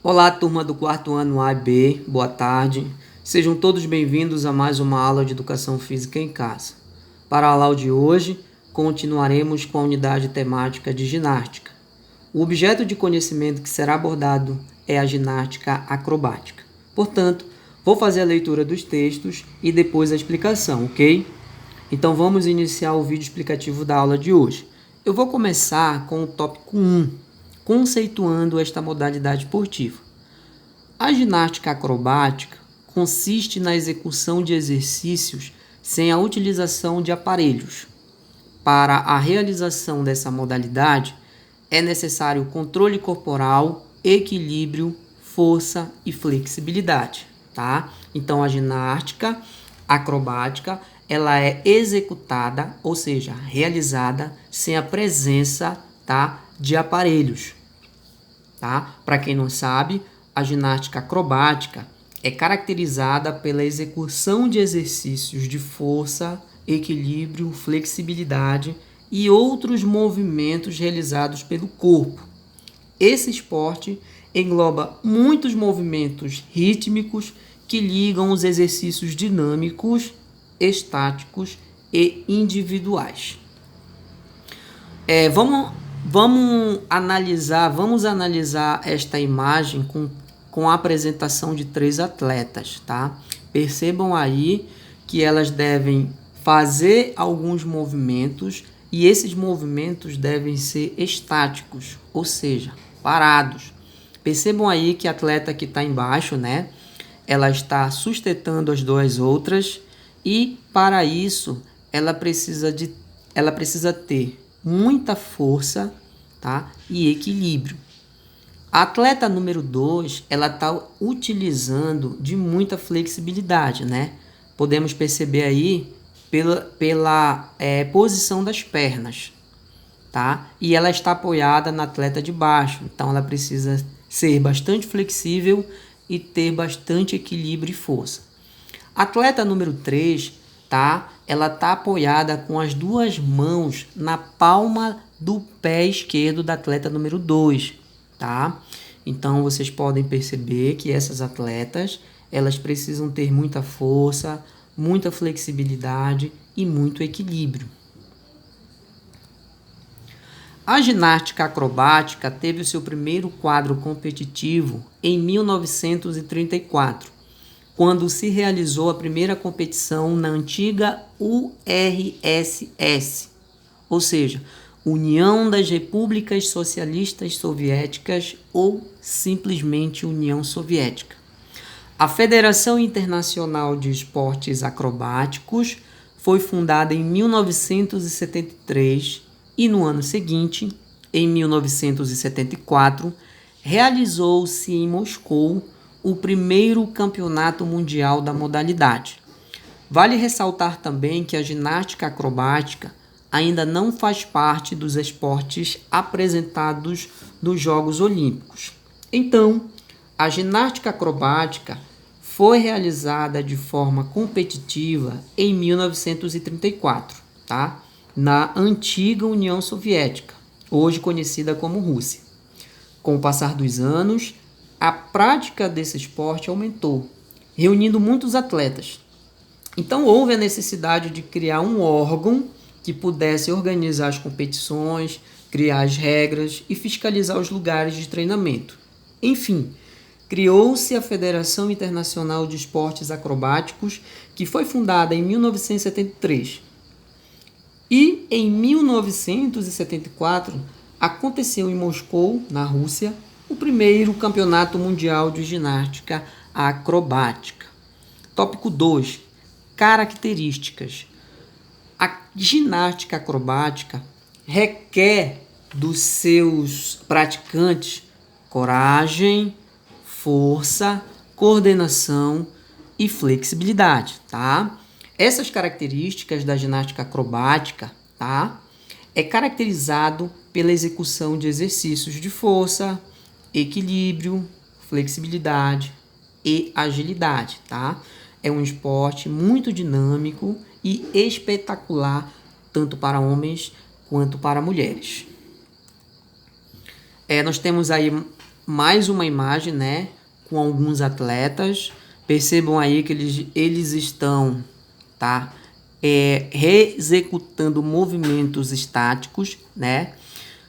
Olá, turma do quarto ano A e B, boa tarde. Sejam todos bem-vindos a mais uma aula de Educação Física em Casa. Para a aula de hoje, continuaremos com a unidade temática de ginástica. O objeto de conhecimento que será abordado é a ginástica acrobática. Portanto, vou fazer a leitura dos textos e depois a explicação, ok? Então vamos iniciar o vídeo explicativo da aula de hoje. Eu vou começar com o tópico 1, conceituando esta modalidade esportiva. A ginástica acrobática consiste na execução de exercícios sem a utilização de aparelhos. Para a realização dessa modalidade, é necessário controle corporal, equilíbrio, força e flexibilidade, tá? Então, a ginástica acrobática, ela é executada, ou seja, realizada sem a presença, tá, de aparelhos, tá? Para quem não sabe, a ginástica acrobática é caracterizada pela execução de exercícios de força, equilíbrio, flexibilidade e outros movimentos realizados pelo corpo. Esse esporte engloba muitos movimentos rítmicos que ligam os exercícios dinâmicos, estáticos e individuais. Vamos analisar esta imagem com a apresentação de 3 atletas, tá? Percebam aí que elas devem fazer alguns movimentos e esses movimentos devem ser estáticos, ou seja, parados. Percebam aí que a atleta que está embaixo, né? Ela está sustentando as duas outras e, para isso, ela precisa ter muita força, tá? E equilíbrio. A atleta número 2, ela está utilizando de muita flexibilidade, né? Podemos perceber aí pela posição das pernas, tá? E ela está apoiada na atleta de baixo, então ela precisa ser bastante flexível e ter bastante equilíbrio e força. A atleta número 3, tá? Ela está apoiada com as duas mãos na palma do pé esquerdo da atleta número 2, tá? Então, vocês podem perceber que essas atletas, elas precisam ter muita força, muita flexibilidade e muito equilíbrio. A ginástica acrobática teve o seu primeiro quadro competitivo em 1934, quando se realizou a primeira competição na antiga URSS, ou seja, União das Repúblicas Socialistas Soviéticas ou simplesmente União Soviética. A Federação Internacional de Esportes Acrobáticos foi fundada em 1973 e no ano seguinte, em 1974, realizou-se em Moscou o primeiro campeonato mundial da modalidade. Vale ressaltar também que a ginástica acrobática ainda não faz parte dos esportes apresentados nos Jogos Olímpicos. Então, a ginástica acrobática foi realizada de forma competitiva em 1934, tá? Na antiga União Soviética, hoje conhecida como Rússia. Com o passar dos anos, a prática desse esporte aumentou, reunindo muitos atletas. Então, houve a necessidade de criar um órgão que pudesse organizar as competições, criar as regras e fiscalizar os lugares de treinamento. Enfim, criou-se a Federação Internacional de Esportes Acrobáticos, que foi fundada em 1973. E em 1974, aconteceu em Moscou, na Rússia, o primeiro campeonato mundial de ginástica acrobática. Tópico 2. Características. A ginástica acrobática requer dos seus praticantes coragem, força, coordenação e flexibilidade, tá? Essas características da ginástica acrobática, tá? É caracterizado pela execução de exercícios de força, equilíbrio, flexibilidade e agilidade, tá? É um esporte muito dinâmico e espetacular, tanto para homens quanto para mulheres. Nós temos aí mais uma imagem, né, com alguns atletas. Percebam aí que eles estão, tá, executando movimentos estáticos, né?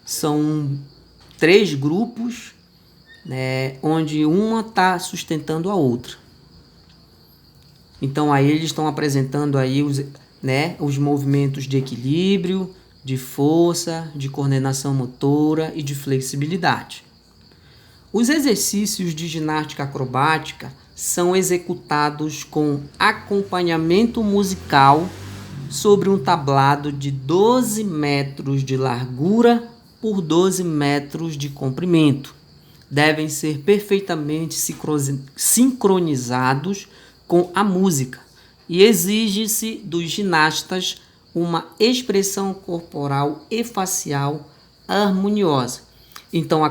São 3 grupos, né, onde uma está sustentando a outra. Então aí eles estão apresentando aí os movimentos de equilíbrio, de força, de coordenação motora e de flexibilidade. Os exercícios de ginástica acrobática são executados com acompanhamento musical sobre um tablado de 12 metros de largura por 12 metros de comprimento. Devem ser perfeitamente sincronizados com a música e exige-se dos ginastas uma expressão corporal e facial harmoniosa. Então,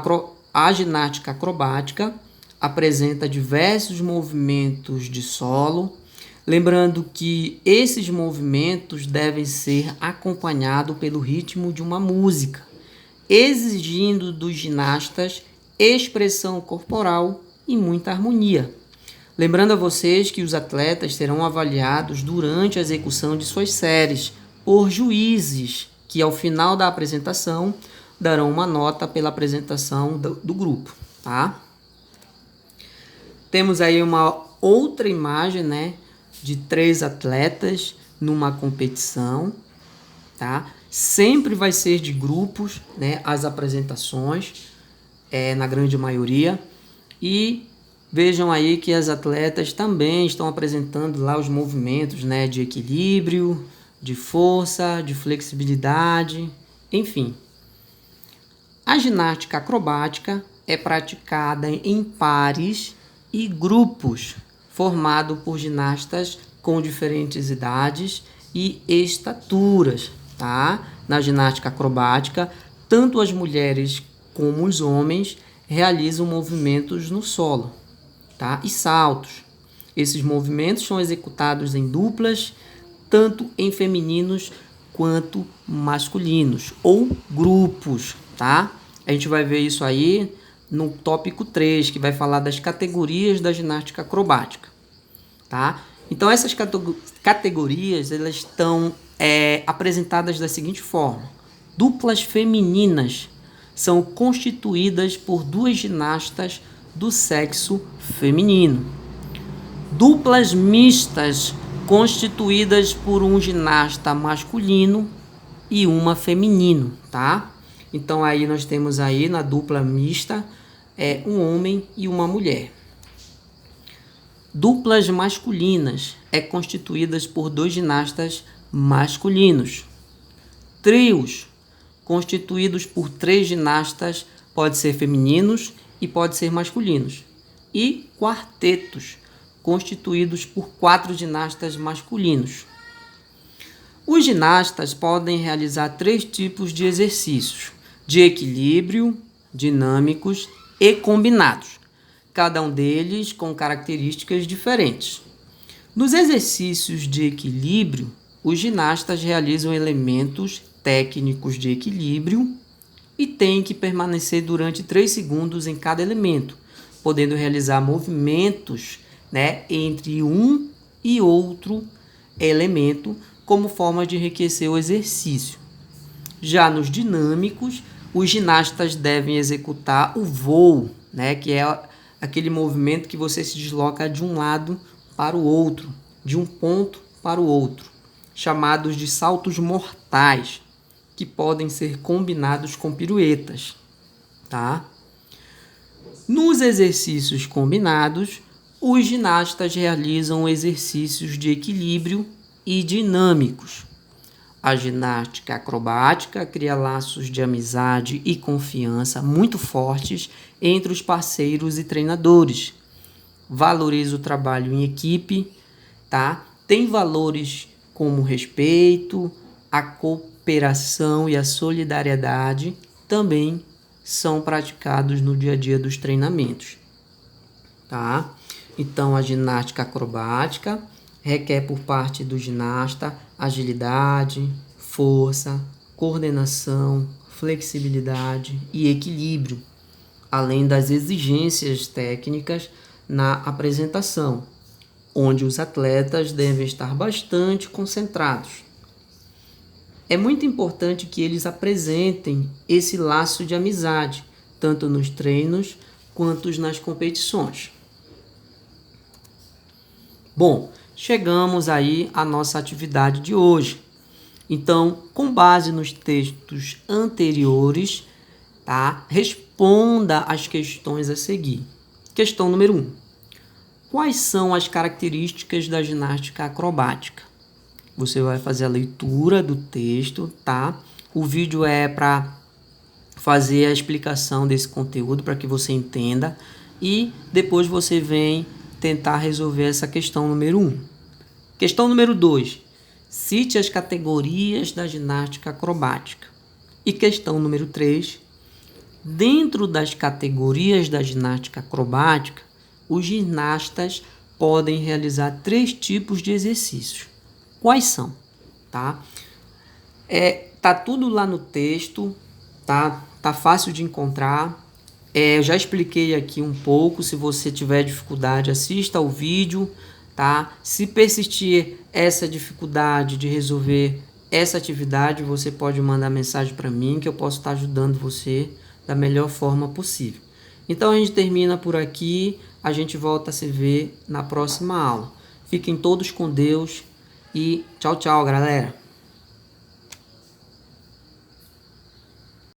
a ginástica acrobática apresenta diversos movimentos de solo, lembrando que esses movimentos devem ser acompanhados pelo ritmo de uma música, exigindo dos ginastas expressão corporal e muita harmonia. Lembrando a vocês que os atletas serão avaliados durante a execução de suas séries por juízes que, ao final da apresentação, darão uma nota pela apresentação do grupo, tá? Temos aí uma outra imagem, né, de 3 atletas numa competição, tá? Sempre vai ser de grupos, né, as apresentações, na grande maioria. E vejam aí que as atletas também estão apresentando lá os movimentos, né, de equilíbrio, de força, de flexibilidade, enfim. A ginástica acrobática é praticada em pares e grupos, formado por ginastas com diferentes idades e estaturas, tá? Na ginástica acrobática, tanto as mulheres como os homens realizam movimentos no solo, tá? E saltos. Esses movimentos são executados em duplas, tanto em femininos quanto masculinos, ou grupos, tá? A gente vai ver isso aí no tópico 3, que vai falar das categorias da ginástica acrobática, tá? Então, essas categorias, elas estão apresentadas da seguinte forma. Duplas femininas são constituídas por 2 ginastas do sexo feminino. Duplas mistas constituídas por um ginasta masculino e uma feminino, tá? Então aí nós temos aí na dupla mista um homem e uma mulher. Duplas masculinas constituídas por 2 ginastas masculinos. Trios constituídos por 3 ginastas, pode ser femininos e pode ser masculinos. E quartetos constituídos por 4 ginastas masculinos. Os ginastas podem realizar 3 tipos de exercícios: de equilíbrio, dinâmicos e combinados, cada um deles com características diferentes. Nos exercícios de equilíbrio, os ginastas realizam elementos técnicos de equilíbrio e têm que permanecer durante 3 segundos em cada elemento, podendo realizar movimentos, né, entre um e outro elemento como forma de enriquecer o exercício. Já nos dinâmicos, os ginastas devem executar o voo, né, que é aquele movimento que você se desloca de um lado para o outro, de um ponto para o outro, chamados de saltos mortais, que podem ser combinados com piruetas, tá? Nos exercícios combinados, os ginastas realizam exercícios de equilíbrio e dinâmicos. A ginástica acrobática cria laços de amizade e confiança muito fortes entre os parceiros e treinadores. Valoriza o trabalho em equipe, tá? Tem valores como o respeito, a cooperação e a solidariedade também são praticados no dia a dia dos treinamentos, tá? Então, a ginástica acrobática requer por parte do ginasta agilidade, força, coordenação, flexibilidade e equilíbrio. além das exigências técnicas na apresentação, onde os atletas devem estar bastante concentrados. É muito importante que eles apresentem esse laço de amizade, tanto nos treinos quanto nas competições. Bom, chegamos aí à nossa atividade de hoje. Então, com base nos textos anteriores, tá? Responda as questões a seguir. Questão número 1. Quais são as características da ginástica acrobática? Você vai fazer a leitura do texto, tá? O vídeo é para fazer a explicação desse conteúdo para que você entenda e depois você vem tentar resolver essa questão número 1. Questão número 2. Cite as categorias da ginástica acrobática. E questão número 3. Dentro das categorias da ginástica acrobática, os ginastas podem realizar 3 tipos de exercícios. Quais são? Tá tudo lá no texto, tá fácil de encontrar. Eu já expliquei aqui um pouco. Se você tiver dificuldade, assista ao vídeo, tá? Se persistir essa dificuldade de resolver essa atividade, você pode mandar mensagem para mim que eu posso estar ajudando você da melhor forma possível. Então a gente termina por aqui, a gente volta a se ver na próxima aula. Fiquem todos com Deus e tchau, tchau, galera!